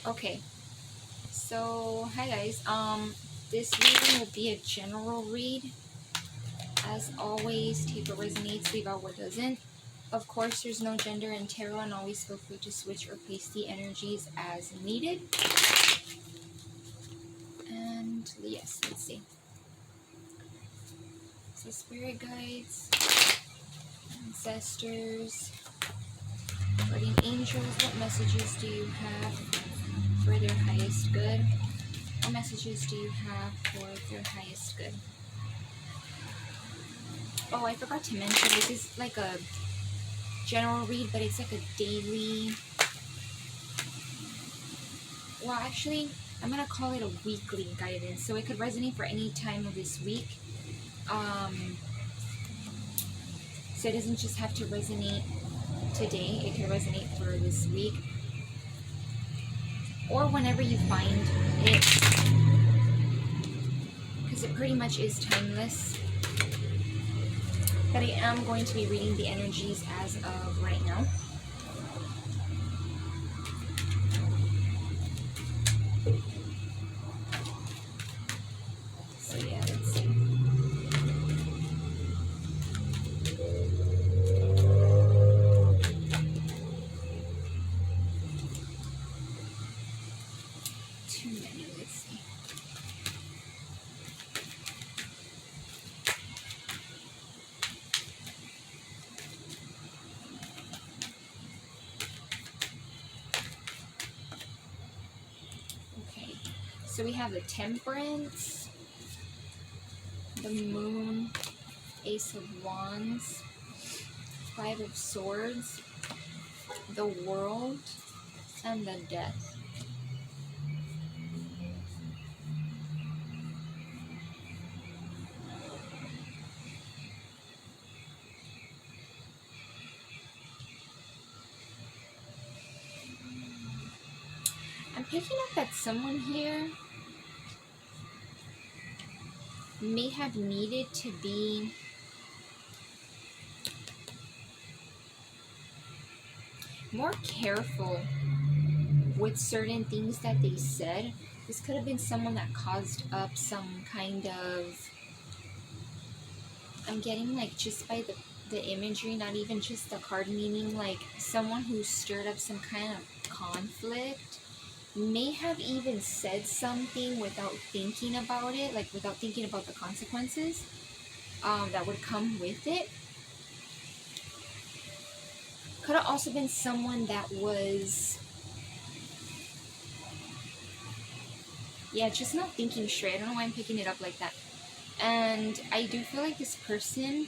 Okay, so hi guys. This reading will be a general read. As always, take what resonates, leave out what doesn't. Of course, there's no gender in tarot, and always feel free to switch or paste the energies as needed. And yes, let's see. So, spirit guides, ancestors, guardian angels, what messages do you have for their highest good? What messages do you have for their highest good? Oh, I forgot to mention, this is like a general read, but it's like a daily, well actually I'm gonna call it a weekly guidance, so it could resonate for any time of this week. So it doesn't just have to resonate today, it can resonate for this week or whenever you find it, because it pretty much is timeless. But I am going to be reading the energies as of right now. So yeah, let's see. Too many, let's see. Okay, so we have the Temperance, the Moon, Ace of Wands, Five of Swords, the World, and the Death. I'm picking up that someone here may have needed to be more careful with certain things that they said. This could have been someone that caused up some kind of, I'm getting like just by the imagery, not even just the card meaning, like someone who stirred up some kind of conflict, may have even said something without thinking about it, like without thinking about the consequences that would come with it. Could have also been someone that was, yeah, just not thinking straight. I don't know why I'm picking it up like that. And I do feel like this person,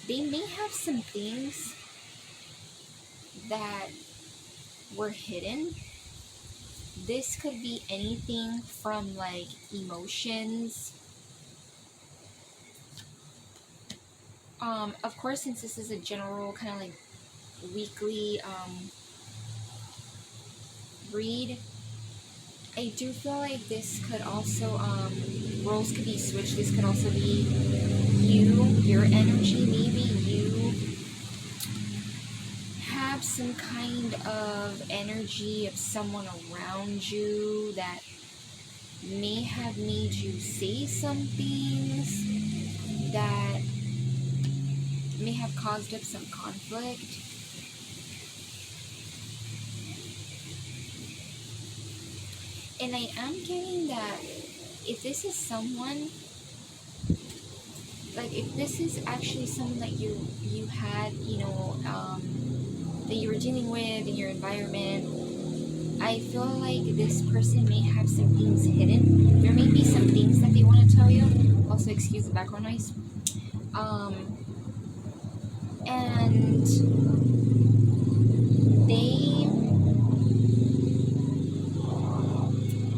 they may have some things that were hidden. This could be anything from like emotions. Of course, since this is a general kind of like weekly read, I do feel like this could also, roles could be switched. This could also be you, your energy. Maybe you have some kind of energy of someone around you that may have made you say some things that may have caused up some conflict. And I am getting that if this is someone, like if this is actually someone that you had, you know, that you were dealing with in your environment, I feel like this person may have some things hidden. There may be some things that they want to tell you. Also, excuse the background noise. And they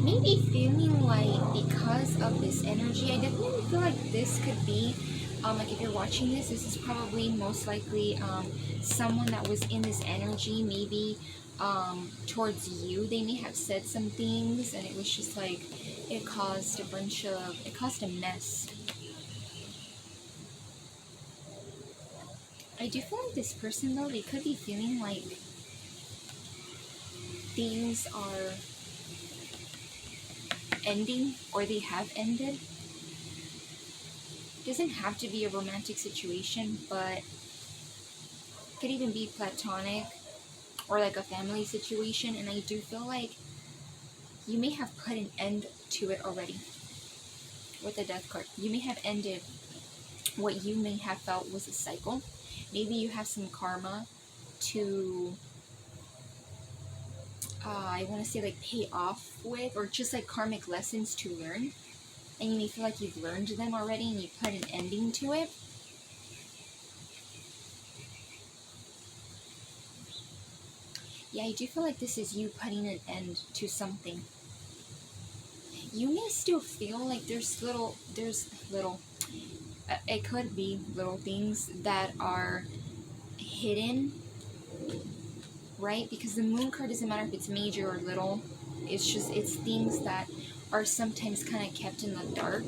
may be feeling like, because of this energy, I definitely feel like this could be, like if you're watching this, this is probably most likely someone that was in this energy, maybe towards you. They may have said some things and it was just like, it caused a mess. I do feel like this person, though, they could be feeling like things are ending or they have ended. It doesn't have to be a romantic situation, but it could even be platonic or like a family situation. And I do feel like you may have put an end to it already with the death card. You may have ended what you may have felt was a cycle. Maybe you have some karma to I want to say like pay off with, or just like karmic lessons to learn, and you may feel like you've learned them already and you put an ending to it. Yeah, I do feel like this is you putting an end to something. You may still feel like there's little, it could be little things that are hidden, right? Because the moon card doesn't matter if it's major or little. It's things that are sometimes kind of kept in the dark.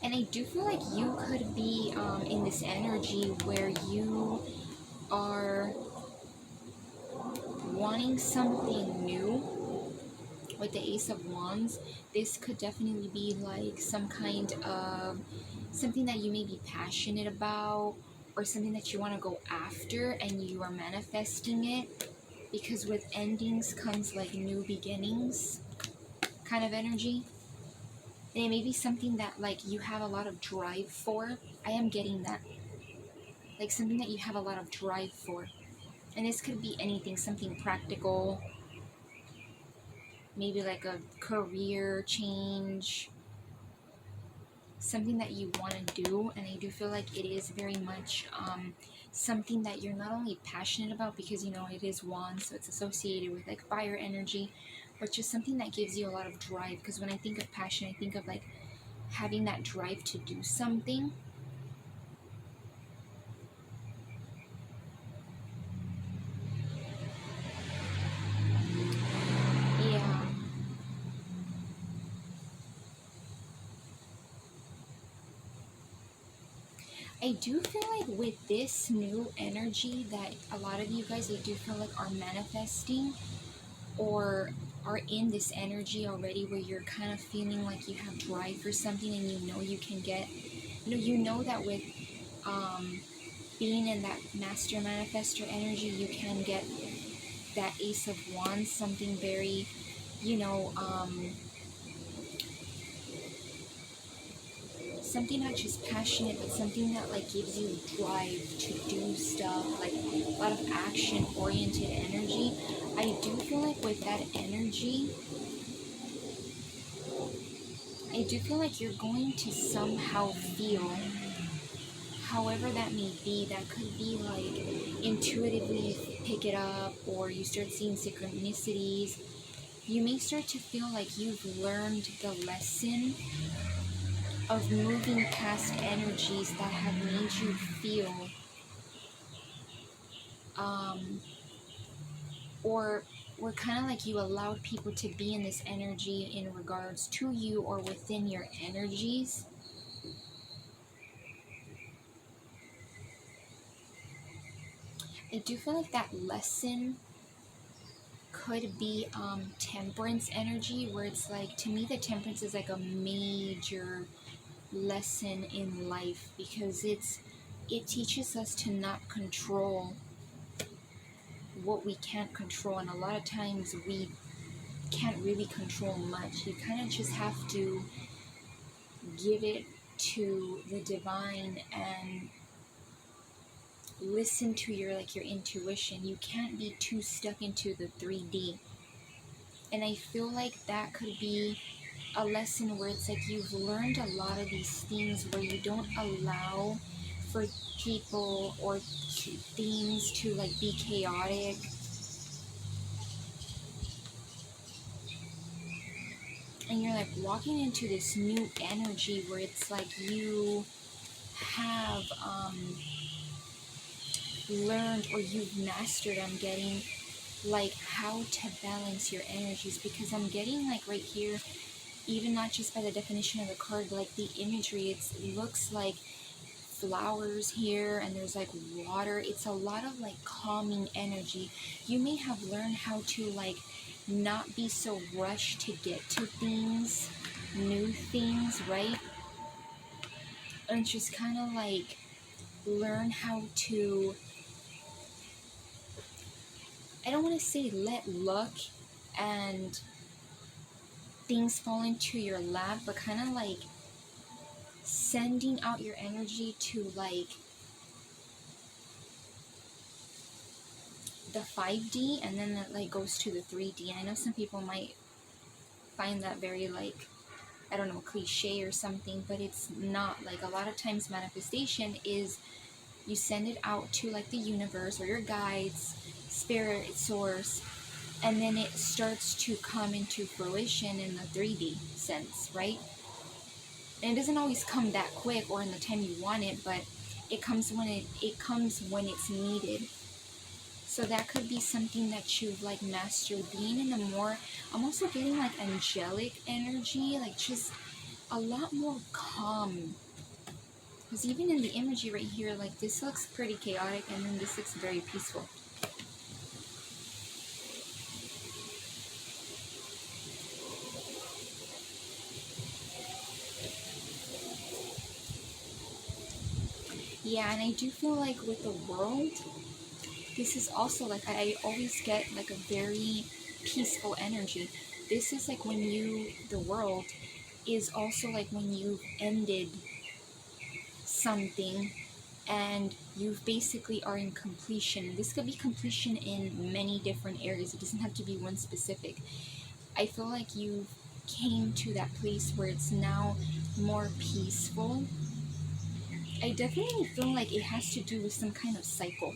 And I do feel like you could be in this energy where you are wanting something new with the Ace of Wands. This could definitely be like some kind of something that you may be passionate about, or something that you want to go after and you are manifesting it, because with endings comes like new beginnings kind of energy. And it may be something that like you have a lot of drive for. I am getting that. Like something that you have a lot of drive for. And this could be anything, something practical, maybe like a career change, something that you want to do. And I do feel like it is very much something that you're not only passionate about, because you know it is wands, so it's associated with like fire energy, but just something that gives you a lot of drive. Because when I think of passion, I think of like having that drive to do something. Yeah. I do feel like with this new energy that a lot of you guys, I do feel like are manifesting or are in this energy already, where you're kind of feeling like you have drive for something and you know you can get, you know that with being in that master manifestor energy, you can get that Ace of Wands, something very, you know, something not just passionate, but something that like gives you drive to do stuff, like a lot of action oriented energy. I do feel like with that energy, I do feel like you're going to somehow feel, however that may be, that could be like intuitively you pick it up, or you start seeing synchronicities. You may start to feel like you've learned the lesson of moving past energies that have made you feel or were kind of like you allowed people to be in this energy in regards to you or within your energies. I do feel like that lesson could be temperance energy, where it's like, to me the temperance is like a major lesson in life, because it teaches us to not control what we can't control, and a lot of times we can't really control much. You kind of just have to give it to the divine and listen to your intuition. You can't be too stuck into the 3D. And I feel like that could be a lesson where it's like you've learned a lot of these things where you don't allow for people or things to like be chaotic. And you're like walking into this new energy where it's like you have learned, or you've mastered, I'm getting, like how to balance your energies, because I'm getting like right here, even not just by the definition of the card, like the imagery, it looks like flowers here, and there's like water. It's a lot of like calming energy. You may have learned how to like not be so rushed to get to things, new things, right? And just kind of like learn how to, I don't want to say let luck and things fall into your lap, but kind of like sending out your energy to like the 5D, and then it like goes to the 3D. And I know some people might find that very like, I don't know, cliche or something, but it's not. Like a lot of times manifestation is you send it out to like the universe or your guides, spirit, source, and then it starts to come into fruition in the 3D sense, right? And it doesn't always come that quick or in the time you want it, but it comes when it's needed. So that could be something that you've like mastered, being in a more, I'm also getting like angelic energy, like just a lot more calm. Because even in the imagery right here, like this looks pretty chaotic, and then this looks very peaceful. Yeah, and I do feel like with the world, this is also like, I always get like a very peaceful energy. This is like when the world is also like when you've ended something and you basically are in completion. This could be completion in many different areas. It doesn't have to be one specific. I feel like you came to that place where it's now more peaceful. I definitely feel like it has to do with some kind of cycle,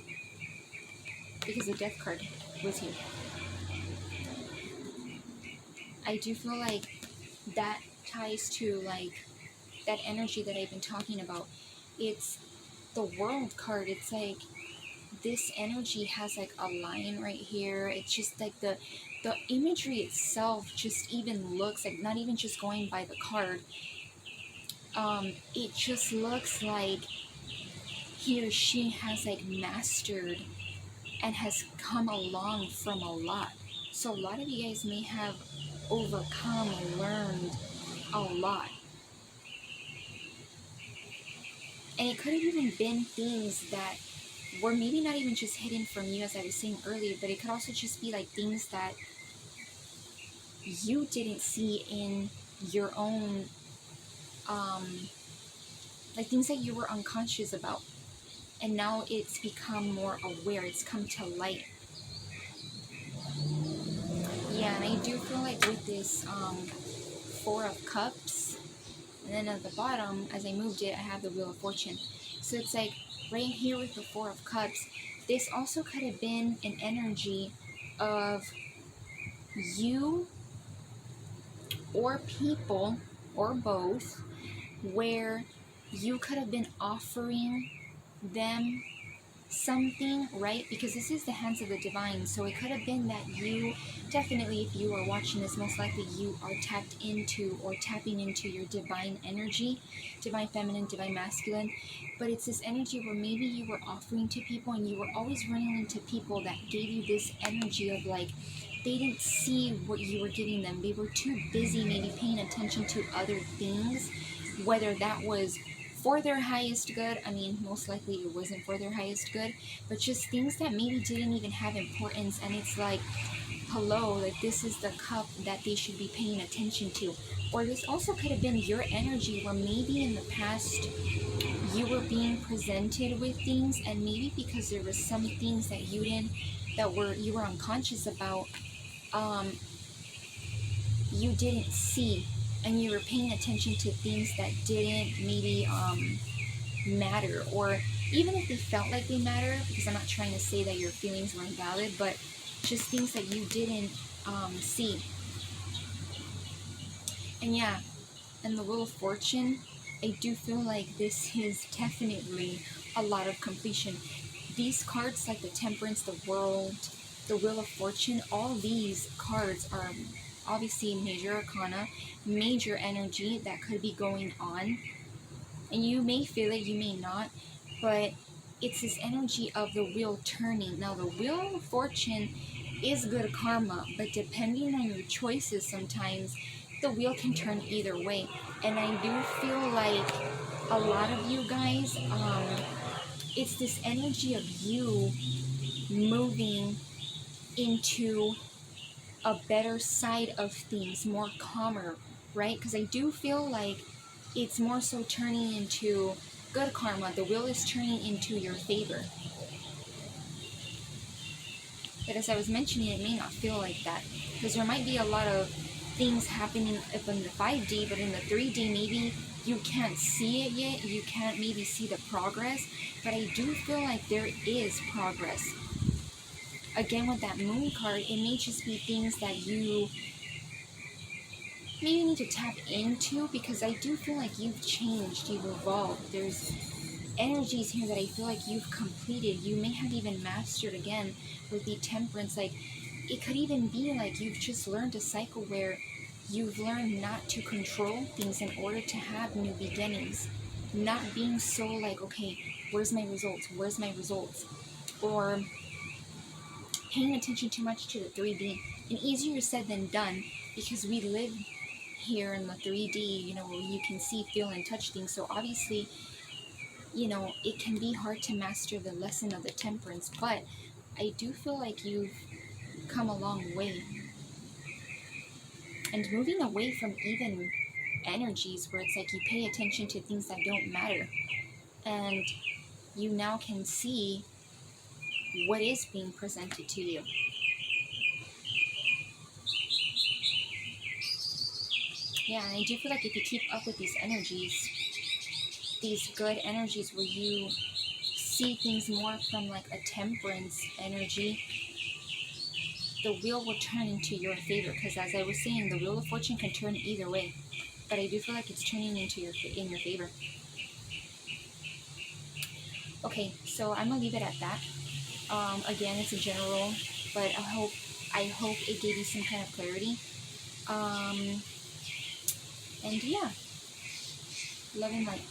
because the death card was here. I do feel like that ties to like that energy that I've been talking about. It's the world card. It's like this energy has like a line right here. It's just like the imagery itself just even looks like, not even just going by the card, it just looks like he or she has like mastered and has come along from a lot. So a lot of you guys may have overcome and learned a lot. And it could have even been things that were maybe not even just hidden from you, as I was saying earlier, but it could also just be like things that you didn't see in your own, like things that you were unconscious about. And now it's become more aware, it's come to light. Yeah, and I do feel like with this Four of Cups, and then at the bottom, as I moved it, I have the Wheel of Fortune. So it's like right here with the Four of Cups, this also could have been an energy of you or people or both, where you could have been offering them something, right? Because this is the hands of the divine, so it could have been that you, definitely if you are watching this, most likely you are tapped into or tapping into your divine energy, divine feminine, divine masculine. But it's this energy where maybe you were offering to people and you were always running into people that gave you this energy of like, they didn't see what you were giving them. They were too busy maybe paying attention to other things, whether that was for their highest good. I mean, most likely it wasn't for their highest good, but just things that maybe didn't even have importance. And it's like, hello, like this is the cup that they should be paying attention to. Or this also could have been your energy where maybe in the past you were being presented with things, and maybe because there were some things that you were unconscious about, you didn't see, and you were paying attention to things that didn't maybe matter, or even if they felt like they matter, because I'm not trying to say that your feelings weren't valid, but just things that you didn't see. And yeah, and the Wheel of Fortune, I do feel like this is definitely a lot of completion. These cards, like the Temperance, the World, the Wheel of Fortune, all these cards are obviously major arcana, major energy that could be going on. And you may feel it, you may not, but it's this energy of the wheel turning. Now, the Wheel of Fortune is good karma, but depending on your choices, sometimes the wheel can turn either way. And I do feel like a lot of you guys, it's this energy of you moving into a better side of things, more calmer, right? Because I do feel like it's more so turning into good karma. The wheel is turning into your favor. But as I was mentioning, it may not feel like that, because there might be a lot of things happening up in the 5D, but in the 3D, maybe you can't see it yet. You can't maybe see the progress, but I do feel like there is progress. Again, with that moon card, it may just be things that you maybe need to tap into, because I do feel like you've changed, you've evolved. There's energies here that I feel like you've completed. You may have even mastered, again, with the Temperance. Like, it could even be like you've just learned a cycle where you've learned not to control things in order to have new beginnings. Not being so like, okay, where's my results? Where's my results? Or paying attention too much to the 3D. And easier said than done, because we live here in the 3D, you know, where you can see, feel, and touch things. So obviously, you know, it can be hard to master the lesson of the Temperance, but I do feel like you've come a long way. And moving away from even energies where it's like you pay attention to things that don't matter, and you now can see what is being presented to you. Yeah, and I do feel like if you keep up with these energies, these good energies where you see things more from like a Temperance energy, the wheel will turn into your favor. Because as I was saying, the Wheel of Fortune can turn either way, but I do feel like it's turning into in your favor. Okay, so I'm gonna leave it at that. Again, it's a general, but I hope it gave you some kind of clarity. And yeah, love and light.